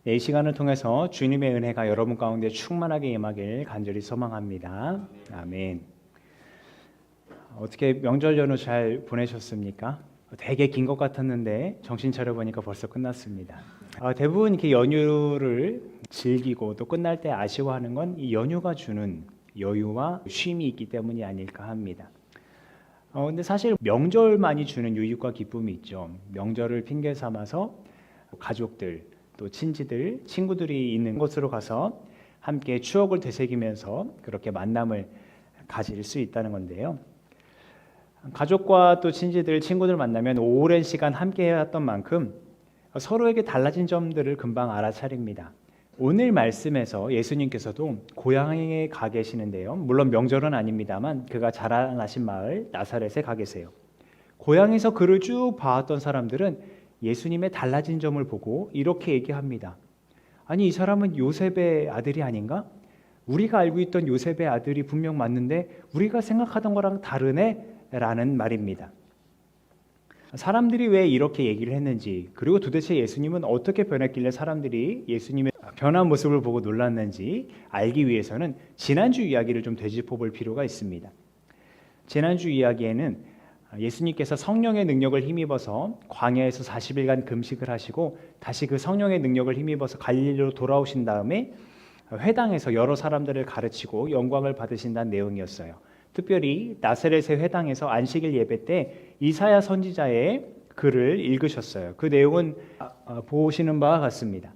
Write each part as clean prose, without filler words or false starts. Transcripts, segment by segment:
이 시간을 통해서 주님의 은혜가 여러분 가운데 충만하게 임하길 간절히 소망합니다. 아멘. 어떻게 명절 연휴 잘 보내셨습니까? 되게 긴 것 같았는데 정신 차려 보니까 벌써 끝났습니다. 대부분 이렇게 연휴를 즐기고 또 끝날 때 아쉬워하는 건 이 연휴가 주는 여유와 쉼이 있기 때문이 아닐까 합니다. 근데 사실 명절만이 주는 유익과 기쁨이 있죠. 명절을 핑계 삼아서 가족들, 또 친지들, 친구들이 있는 곳으로 가서 함께 추억을 되새기면서 그렇게 만남을 가질 수 있다는 건데요. 가족과 또 친지들, 친구들 만나면 오랜 시간 함께 해왔던 만큼 서로에게 달라진 점들을 금방 알아차립니다. 오늘 말씀에서 예수님께서도 고향에 가 계시는데요. 물론 명절은 아닙니다만 그가 자라나신 마을 나사렛에 가 계세요. 고향에서 그를 쭉 봐왔던 사람들은 예수님의 달라진 점을 보고 이렇게 얘기합니다. 아니, 이 사람은 요셉의 아들이 아닌가? 우리가 알고 있던 요셉의 아들이 분명 맞는데 우리가 생각하던 거랑 다르네? 라는 말입니다. 사람들이 왜 이렇게 얘기를 했는지, 그리고 도대체 예수님은 어떻게 변했길래 사람들이 예수님의 변한 모습을 보고 놀랐는지 알기 위해서는 지난주 이야기를 좀 되짚어 볼 필요가 있습니다. 지난주 이야기에는 예수님께서 성령의 능력을 힘입어서 광야에서 40일간 금식을 하시고 다시 그 성령의 능력을 힘입어서 갈릴리로 돌아오신 다음에 회당에서 여러 사람들을 가르치고 영광을 받으신다는 내용이었어요. 특별히 나사렛의 회당에서 안식일 예배 때 이사야 선지자의 글을 읽으셨어요. 그 내용은 보시는 바와 같습니다.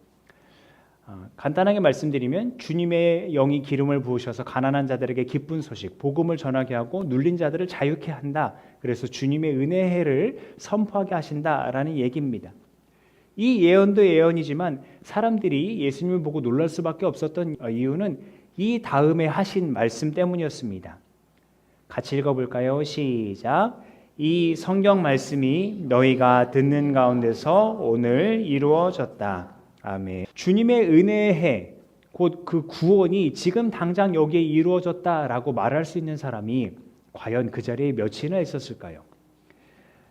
간단하게 말씀드리면 주님의 영이 기름을 부으셔서 가난한 자들에게 기쁜 소식, 복음을 전하게 하고 눌린 자들을 자유케 한다. 그래서 주님의 은혜의 해를 선포하게 하신다라는 얘기입니다. 이 예언도 예언이지만 사람들이 예수님을 보고 놀랄 수밖에 없었던 이유는 이 다음에 하신 말씀 때문이었습니다. 같이 읽어볼까요? 시작. 이 성경 말씀이 너희가 듣는 가운데서 오늘 이루어졌다. 아멘. 주님의 은혜의 해, 곧 그 구원이 지금 당장 여기에 이루어졌다라고 말할 수 있는 사람이 과연 그 자리에 몇이나 있었을까요?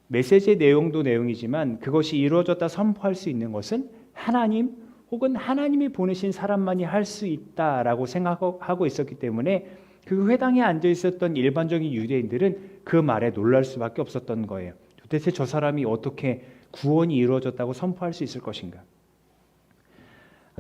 메시지의 내용도 내용이지만 그것이 이루어졌다 선포할 수 있는 것은 하나님 혹은 하나님이 보내신 사람만이 할 수 있다라고 생각하고 있었기 때문에 그 회당에 앉아 있었던 일반적인 유대인들은 그 말에 놀랄 수밖에 없었던 거예요. 도대체 저 사람이 어떻게 구원이 이루어졌다고 선포할 수 있을 것인가?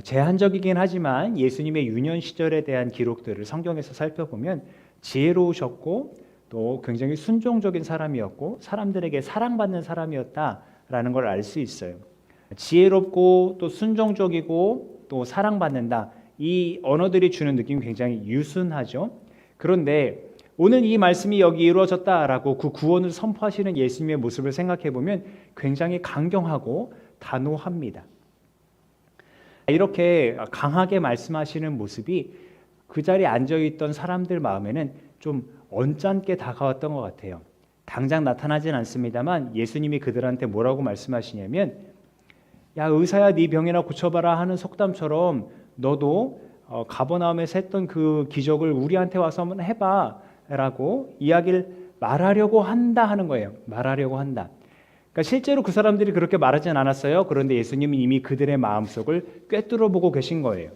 제한적이긴 하지만 예수님의 유년 시절에 대한 기록들을 성경에서 살펴보면 지혜로우셨고 또 굉장히 순종적인 사람이었고 사람들에게 사랑받는 사람이었다라는 걸 알 수 있어요. 지혜롭고 또 순종적이고 또 사랑받는다. 이 언어들이 주는 느낌이 굉장히 유순하죠. 그런데 오늘 이 말씀이 여기 이루어졌다라고 그 구원을 선포하시는 예수님의 모습을 생각해 보면 굉장히 강경하고 단호합니다. 이렇게 강하게 말씀하시는 모습이 그 자리에 앉아있던 사람들 마음에는 좀 언짢게 다가왔던 것 같아요. 당장 나타나진 않습니다만 예수님이 그들한테 뭐라고 말씀하시냐면 야, 의사야 네 병이나 고쳐봐라 하는 속담처럼 너도 가버나움에서 했던 그 기적을 우리한테 와서 한번 해봐 라고 이야기를 말하려고 한다 하는 거예요. 말하려고 한다. 그러니까 실제로 그 사람들이 그렇게 말하진 않았어요. 그런데 예수님은 이미 그들의 마음속을 꿰뚫어 보고 계신 거예요.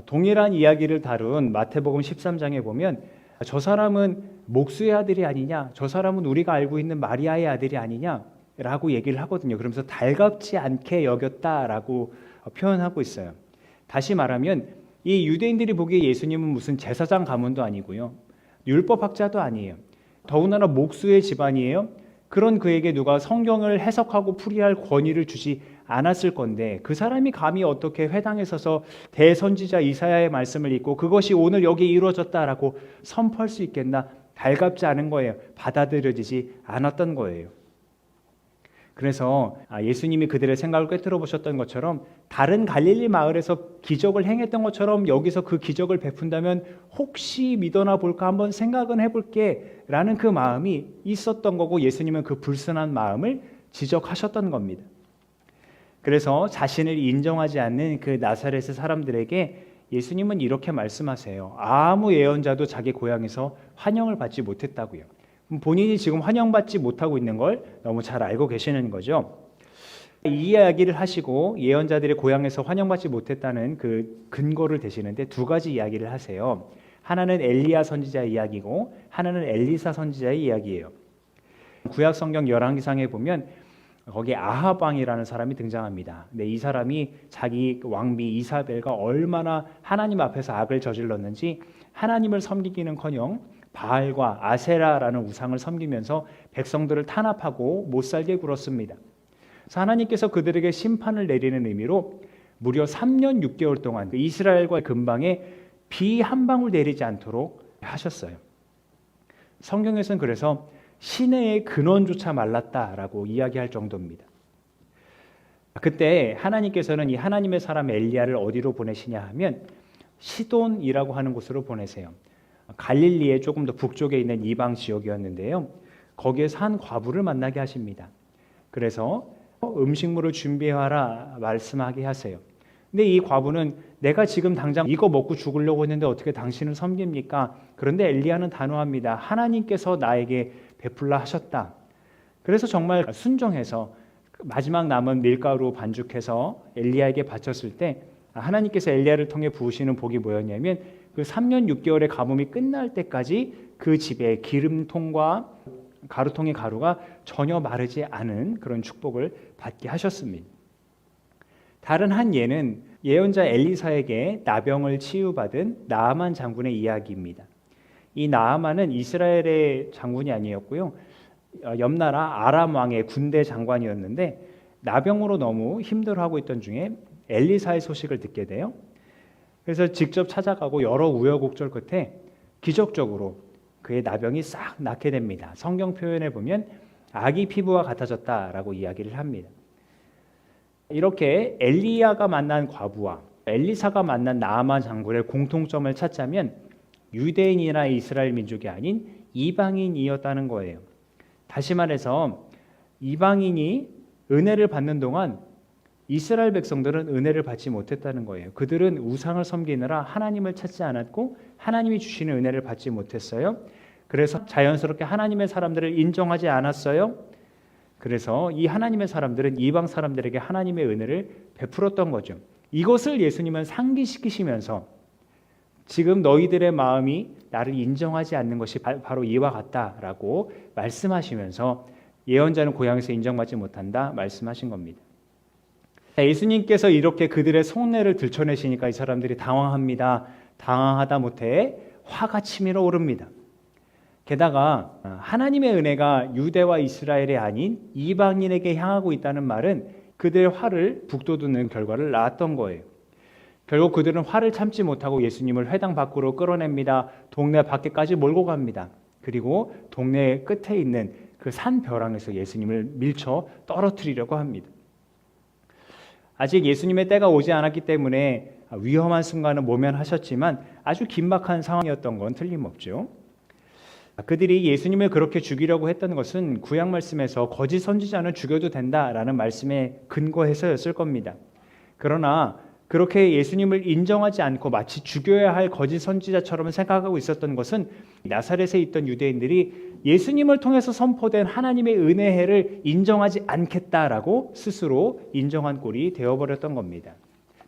동일한 이야기를 다룬 마태복음 13장에 보면 저 사람은 목수의 아들이 아니냐, 저 사람은 우리가 알고 있는 마리아의 아들이 아니냐라고 얘기를 하거든요. 그러면서 달갑지 않게 여겼다라고 표현하고 있어요. 다시 말하면 이 유대인들이 보기에 예수님은 무슨 제사장 가문도 아니고요. 율법학자도 아니에요. 더군다나 목수의 집안이에요. 그런 그에게 누가 성경을 해석하고 풀이할 권위를 주지 않았을 건데 그 사람이 감히 어떻게 회당에 서서 대선지자 이사야의 말씀을 읽고 그것이 오늘 여기 이루어졌다라고 선포할 수 있겠나? 달갑지 않은 거예요. 받아들여지지 않았던 거예요. 그래서 예수님이 그들의 생각을 꿰뚫어 보셨던 것처럼 다른 갈릴리 마을에서 기적을 행했던 것처럼 여기서 그 기적을 베푼다면 혹시 믿어나 볼까 한번 생각은 해볼게 라는 그 마음이 있었던 거고 예수님은 그 불순한 마음을 지적하셨던 겁니다. 그래서 자신을 인정하지 않는 그 나사렛의 사람들에게 예수님은 이렇게 말씀하세요. 아무 예언자도 자기 고향에서 환영을 받지 못했다고요. 본인이 지금 환영받지 못하고 있는 걸 너무 잘 알고 계시는 거죠. 이 이야기를 하시고 예언자들의 고향에서 환영받지 못했다는 그 근거를 대시는데 두 가지 이야기를 하세요. 하나는 엘리야 선지자의 이야기고 하나는 엘리사 선지자의 이야기예요. 구약 성경 열왕기상에 보면 거기에 아합 왕이라는 사람이 등장합니다. 근데 이 사람이 자기 왕비 이사벨과 얼마나 하나님 앞에서 악을 저질렀는지 하나님을 섬기기는커녕 바알과 아세라라는 우상을 섬기면서 백성들을 탄압하고 못살게 굴었습니다. 그래서 하나님께서 그들에게 심판을 내리는 의미로 무려 3년 6개월 동안 이스라엘과 근방에 비 한 방울 내리지 않도록 하셨어요. 성경에서는 그래서 시내의 근원조차 말랐다라고 이야기할 정도입니다. 그때 하나님께서는 이 하나님의 사람 엘리야를 어디로 보내시냐 하면 시돈이라고 하는 곳으로 보내세요. 갈릴리의 조금 더 북쪽에 있는 이방 지역이었는데요. 거기에서 한 과부를 만나게 하십니다. 그래서 음식물을 준비하라 말씀하게 하세요. 근데 이 과부는 내가 지금 당장 이거 먹고 죽으려고 했는데 어떻게 당신을 섬깁니까? 그런데 엘리야는 단호합니다. 하나님께서 나에게 베풀라 하셨다. 그래서 정말 순종해서 마지막 남은 밀가루 반죽해서 엘리야에게 바쳤을 때 하나님께서 엘리야를 통해 부으시는 복이 뭐였냐면 그 3년 6개월의 가뭄이 끝날 때까지 그 집에 기름통과 가루통의 가루가 전혀 마르지 않은 그런 축복을 받게 하셨습니다. 다른 한 예는 예언자 엘리사에게 나병을 치유받은 나아만 장군의 이야기입니다. 이 나아만은 이스라엘의 장군이 아니었고요. 옆나라 아람 왕의 군대 장관이었는데 나병으로 너무 힘들어하고 있던 중에 엘리사의 소식을 듣게 돼요. 그래서 직접 찾아가고 여러 우여곡절 끝에 기적적으로 그의 나병이 싹 낫게 됩니다. 성경 표현에 보면 아기 피부와 같아졌다라고 이야기를 합니다. 이렇게 엘리야가 만난 과부와 엘리사가 만난 나아만 장군의 공통점을 찾자면 유대인이나 이스라엘 민족이 아닌 이방인이었다는 거예요. 다시 말해서 이방인이 은혜를 받는 동안 이스라엘 백성들은 은혜를 받지 못했다는 거예요. 그들은 우상을 섬기느라 하나님을 찾지 않았고 하나님이 주시는 은혜를 받지 못했어요. 그래서 자연스럽게 하나님의 사람들을 인정하지 않았어요. 그래서 이 하나님의 사람들은 이방 사람들에게 하나님의 은혜를 베풀었던 거죠. 이것을 예수님은 상기시키시면서 지금 너희들의 마음이 나를 인정하지 않는 것이 바로 이와 같다라고 말씀하시면서 예언자는 고향에서 인정받지 못한다 말씀하신 겁니다. 예수님께서 이렇게 그들의 속내를 들춰내시니까 이 사람들이 당황합니다. 당황하다 못해 화가 치밀어 오릅니다. 게다가 하나님의 은혜가 유대와 이스라엘이 아닌 이방인에게 향하고 있다는 말은 그들의 화를 북돋우는 결과를 낳았던 거예요. 결국 그들은 화를 참지 못하고 예수님을 회당 밖으로 끌어냅니다. 동네 밖에까지 몰고 갑니다. 그리고 동네 끝에 있는 그 산 벼랑에서 예수님을 밀쳐 떨어뜨리려고 합니다. 아직 예수님의 때가 오지 않았기 때문에 위험한 순간을 모면하셨지만 아주 긴박한 상황이었던 건 틀림없죠. 그들이 예수님을 그렇게 죽이려고 했던 것은 구약 말씀에서 거짓 선지자는 죽여도 된다라는 말씀에 근거해서였을 겁니다. 그러나 그렇게 예수님을 인정하지 않고 마치 죽여야 할 거짓 선지자처럼 생각하고 있었던 것은 나사렛에 있던 유대인들이 예수님을 통해서 선포된 하나님의 은혜를 인정하지 않겠다라고 스스로 인정한 꼴이 되어버렸던 겁니다.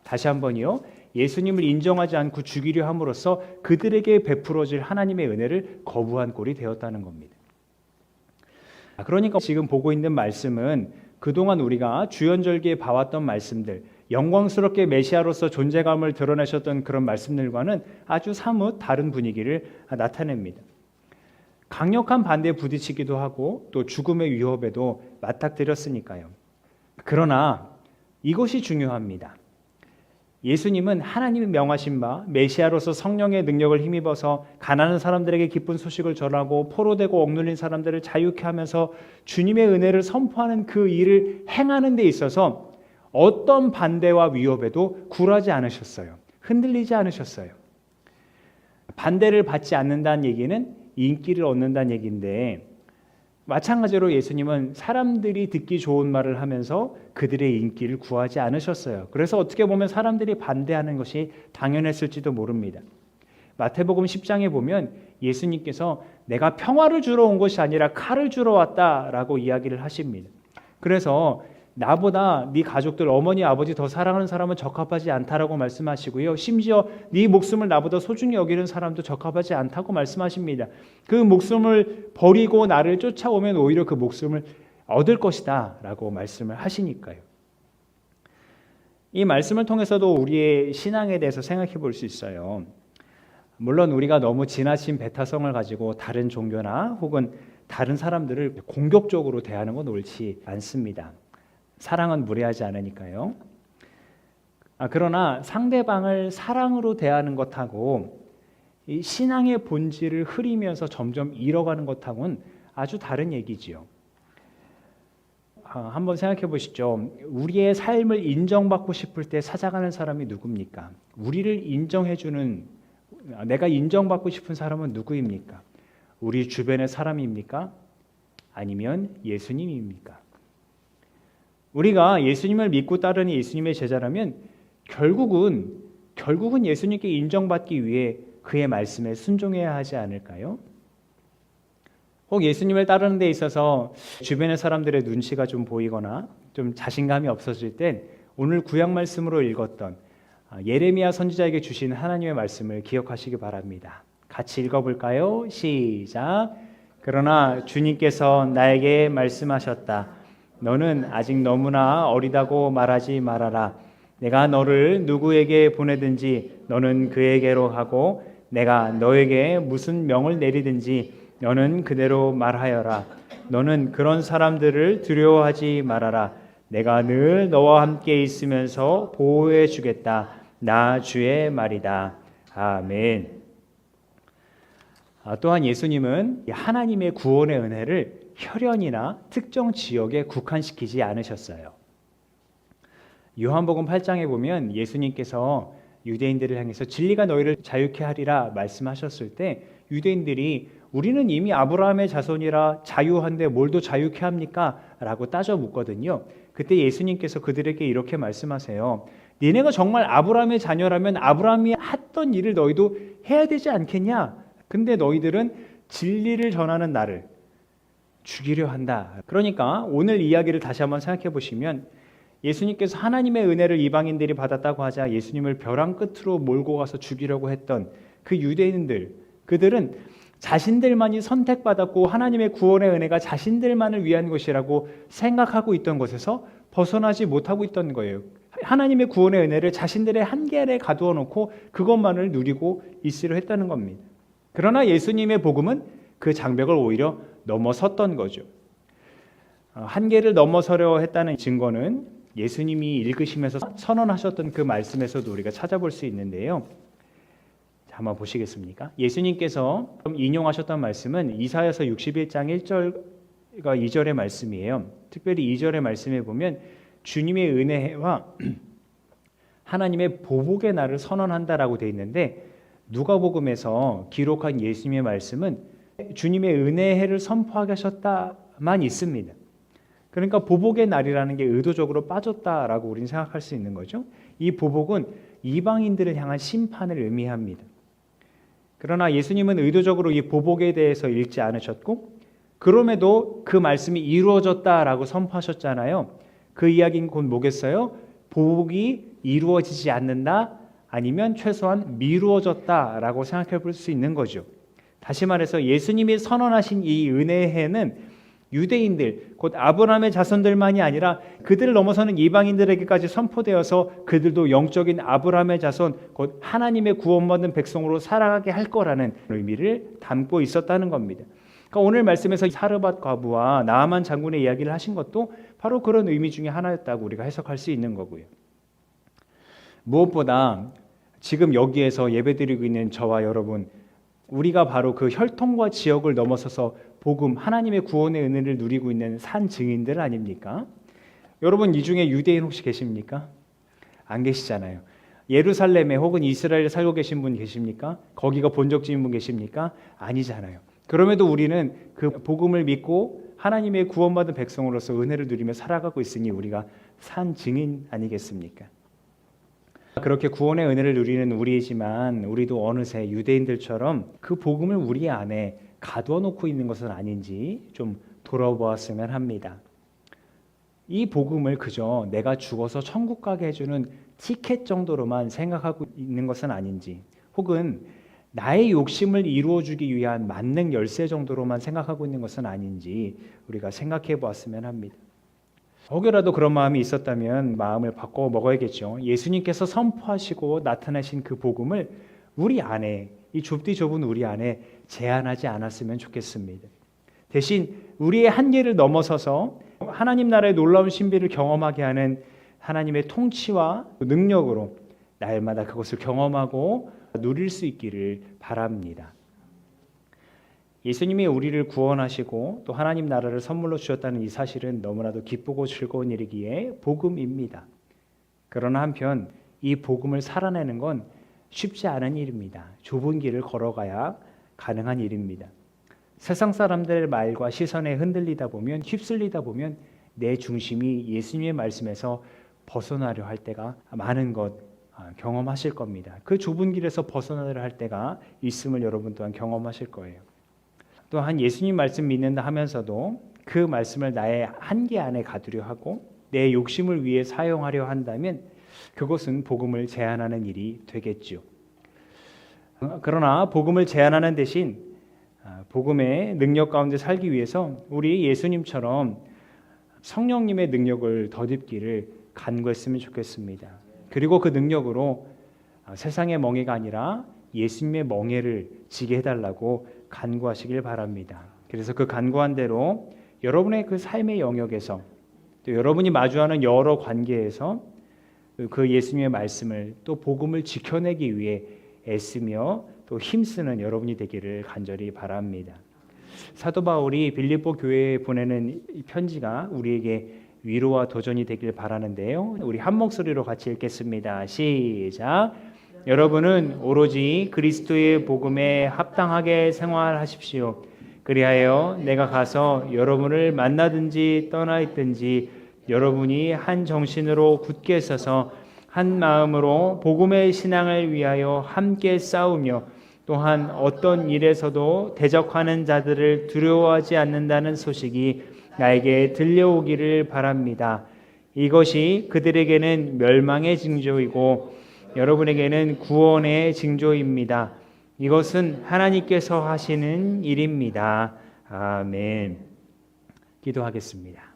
다시 한번요. 예수님을 인정하지 않고 죽이려 함으로써 그들에게 베풀어질 하나님의 은혜를 거부한 꼴이 되었다는 겁니다. 그러니까 지금 보고 있는 말씀은 그동안 우리가 주연절기에 봐왔던 말씀들, 영광스럽게 메시아로서 존재감을 드러내셨던 그런 말씀들과는 아주 사뭇 다른 분위기를 나타냅니다. 강력한 반대에 부딪히기도 하고 또 죽음의 위협에도 맞닥뜨렸으니까요. 그러나 이것이 중요합니다. 예수님은 하나님이 명하신 바 메시아로서 성령의 능력을 힘입어서 가난한 사람들에게 기쁜 소식을 전하고 포로되고 억눌린 사람들을 자유케 하면서 주님의 은혜를 선포하는 그 일을 행하는 데 있어서 어떤 반대와 위협에도 굴하지 않으셨어요. 흔들리지 않으셨어요. 반대를 받지 않는다는 얘기는 인기를 얻는다는 얘기인데 마찬가지로 예수님은 사람들이 듣기 좋은 말을 하면서 그들의 인기를 구하지 않으셨어요. 그래서 어떻게 보면 사람들이 반대하는 것이 당연했을지도 모릅니다. 마태복음 10장에 보면 예수님께서 내가 평화를 주러 온 것이 아니라 칼을 주러 왔다라고 이야기를 하십니다. 그래서 나보다 네 가족들 어머니 아버지 더 사랑하는 사람은 적합하지 않다라고 말씀하시고요. 심지어 네 목숨을 나보다 소중히 여기는 사람도 적합하지 않다고 말씀하십니다. 그 목숨을 버리고 나를 쫓아오면 오히려 그 목숨을 얻을 것이다 라고 말씀을 하시니까요. 이 말씀을 통해서도 우리의 신앙에 대해서 생각해 볼 수 있어요. 물론 우리가 너무 지나친 배타성을 가지고 다른 종교나 혹은 다른 사람들을 공격적으로 대하는 건 옳지 않습니다. 사랑은 무례하지 않으니까요. 그러나 상대방을 사랑으로 대하는 것하고 이 신앙의 본질을 흐리면서 점점 잃어가는 것하고는 아주 다른 얘기지요. 한번 생각해 보시죠. 우리의 삶을 인정받고 싶을 때 찾아가는 사람이 누굽니까? 우리를 인정해주는, 내가 인정받고 싶은 사람은 누구입니까? 우리 주변의 사람입니까? 아니면 예수님입니까? 우리가 예수님을 믿고 따르는 예수님의 제자라면 결국은 예수님께 인정받기 위해 그의 말씀에 순종해야 하지 않을까요? 혹 예수님을 따르는 데 있어서 주변의 사람들의 눈치가 좀 보이거나 좀 자신감이 없어질 땐 오늘 구약 말씀으로 읽었던 예레미야 선지자에게 주신 하나님의 말씀을 기억하시기 바랍니다. 같이 읽어볼까요? 시작. 그러나 주님께서 나에게 말씀하셨다. 너는 아직 너무나 어리다고 말하지 말아라. 내가 너를 누구에게 보내든지 너는 그에게로 하고 내가 너에게 무슨 명을 내리든지 너는 그대로 말하여라. 너는 그런 사람들을 두려워하지 말아라. 내가 늘 너와 함께 있으면서 보호해 주겠다. 나 주의 말이다. 아멘. 또한 예수님은 하나님의 구원의 은혜를 혈연이나 특정 지역에 국한시키지 않으셨어요. 요한복음 8장에 보면 예수님께서 유대인들을 향해서 진리가 너희를 자유케 하리라 말씀하셨을 때 유대인들이 우리는 이미 아브라함의 자손이라 자유한데 뭘 더 자유케 합니까? 라고 따져 묻거든요. 그때 예수님께서 그들에게 이렇게 말씀하세요. 니네가 정말 아브라함의 자녀라면 아브라함이 했던 일을 너희도 해야 되지 않겠냐? 근데 너희들은 진리를 전하는 나를 죽이려 한다. 그러니까 오늘 이야기를 다시 한번 생각해 보시면 예수님께서 하나님의 은혜를 이방인들이 받았다고 하자 예수님을 벼랑 끝으로 몰고 가서 죽이려고 했던 그 유대인들, 그들은 자신들만이 선택받았고 하나님의 구원의 은혜가 자신들만을 위한 것이라고 생각하고 있던 것에서 벗어나지 못하고 있던 거예요. 하나님의 구원의 은혜를 자신들의 한계 아래 가두어 놓고 그것만을 누리고 있으려 했다는 겁니다. 그러나 예수님의 복음은 그 장벽을 오히려 넘어섰던 거죠. 한계를 넘어서려 했다는 증거는 예수님이 읽으시면서 선언하셨던 그 말씀에서도 우리가 찾아볼 수 있는데요. 한번 보시겠습니까? 예수님께서 인용하셨던 말씀은 이사야서 61장 1절과 2절의 말씀이에요. 특별히 2절의 말씀에 보면 주님의 은혜와 하나님의 보복의 날을 선언한다라고 되어 있는데 누가복음에서 기록한 예수님의 말씀은 주님의 은혜의 해를 선포하게 하셨다만 있습니다. 그러니까 보복의 날이라는 게 의도적으로 빠졌다라고 우리는 생각할 수 있는 거죠. 이 보복은 이방인들을 향한 심판을 의미합니다. 그러나 예수님은 의도적으로 이 보복에 대해서 읽지 않으셨고 그럼에도 그 말씀이 이루어졌다라고 선포하셨잖아요. 그 이야기는 곧 뭐겠어요? 보복이 이루어지지 않는다 아니면 최소한 미루어졌다라고 생각해 볼 수 있는 거죠. 다시 말해서 예수님이 선언하신 이 은혜의 해는 유대인들, 곧 아브라함의 자손들만이 아니라 그들을 넘어서는 이방인들에게까지 선포되어서 그들도 영적인 아브라함의 자손, 곧 하나님의 구원받은 백성으로 살아가게 할 거라는 의미를 담고 있었다는 겁니다. 그러니까 오늘 말씀에서 사르밧 과부와 나아만 장군의 이야기를 하신 것도 바로 그런 의미 중에 하나였다고 우리가 해석할 수 있는 거고요. 무엇보다 지금 여기에서 예배드리고 있는 저와 여러분, 우리가 바로 그 혈통과 지역을 넘어서서 복음, 하나님의 구원의 은혜를 누리고 있는 산 증인들 아닙니까? 여러분 이 중에 유대인 혹시 계십니까? 안 계시잖아요. 예루살렘에 혹은 이스라엘에 살고 계신 분 계십니까? 거기가 본적지인 분 계십니까? 아니잖아요. 그럼에도 우리는 그 복음을 믿고 하나님의 구원받은 백성으로서 은혜를 누리며 살아가고 있으니 우리가 산 증인 아니겠습니까? 그렇게 구원의 은혜를 누리는 우리이지만 우리도 어느새 유대인들처럼 그 복음을 우리 안에 가두어 놓고 있는 것은 아닌지 좀 돌아보았으면 합니다. 이 복음을 그저 내가 죽어서 천국 가게 해주는 티켓 정도로만 생각하고 있는 것은 아닌지, 혹은 나의 욕심을 이루어주기 위한 만능 열쇠 정도로만 생각하고 있는 것은 아닌지 우리가 생각해 보았으면 합니다. 혹여라도 그런 마음이 있었다면 마음을 바꿔 먹어야겠죠. 예수님께서 선포하시고 나타내신 그 복음을 우리 안에, 이 좁디 좁은 우리 안에 제한하지 않았으면 좋겠습니다. 대신 우리의 한계를 넘어서서 하나님 나라의 놀라운 신비를 경험하게 하는 하나님의 통치와 능력으로 날마다 그것을 경험하고 누릴 수 있기를 바랍니다. 예수님이 우리를 구원하시고 또 하나님 나라를 선물로 주셨다는 이 사실은 너무나도 기쁘고 즐거운 일이기에 복음입니다. 그러나 한편 이 복음을 살아내는 건 쉽지 않은 일입니다. 좁은 길을 걸어가야 가능한 일입니다. 세상 사람들의 말과 시선에 흔들리다 보면, 휩쓸리다 보면 내 중심이 예수님의 말씀에서 벗어나려 할 때가 많은 것 경험하실 겁니다. 그 좁은 길에서 벗어나려 할 때가 있음을 여러분 또한 경험하실 거예요. 또한 예수님 말씀 믿는다 하면서도 그 말씀을 나의 한계 안에 가두려 하고 내 욕심을 위해 사용하려 한다면 그것은 복음을 제한하는 일이 되겠죠. 그러나 복음을 제한하는 대신 복음의 능력 가운데 살기 위해서 우리 예수님처럼 성령님의 능력을 덧입기를 간구했으면 좋겠습니다. 그리고 그 능력으로 세상의 멍에가 아니라 예수님의 멍에를 지게 해달라고 간구하시길 바랍니다. 그래서 그 간구한 대로 여러분의 그 삶의 영역에서 또 여러분이 마주하는 여러 관계에서 그 예수님의 말씀을 또 복음을 지켜내기 위해 애쓰며 또 힘쓰는 여러분이 되기를 간절히 바랍니다. 사도 바울이 빌립보 교회에 보내는 이 편지가 우리에게 위로와 도전이 되길 바라는데요. 우리 한 목소리로 같이 읽겠습니다. 시작. 여러분은 오로지 그리스도의 복음에 합당하게 생활하십시오. 그리하여 내가 가서 여러분을 만나든지 떠나 있든지 여러분이 한 정신으로 굳게 서서 한 마음으로 복음의 신앙을 위하여 함께 싸우며 또한 어떤 일에서도 대적하는 자들을 두려워하지 않는다는 소식이 나에게 들려오기를 바랍니다. 이것이 그들에게는 멸망의 징조이고 여러분에게는 구원의 징조입니다. 이것은 하나님께서 하시는 일입니다. 아멘. 기도하겠습니다.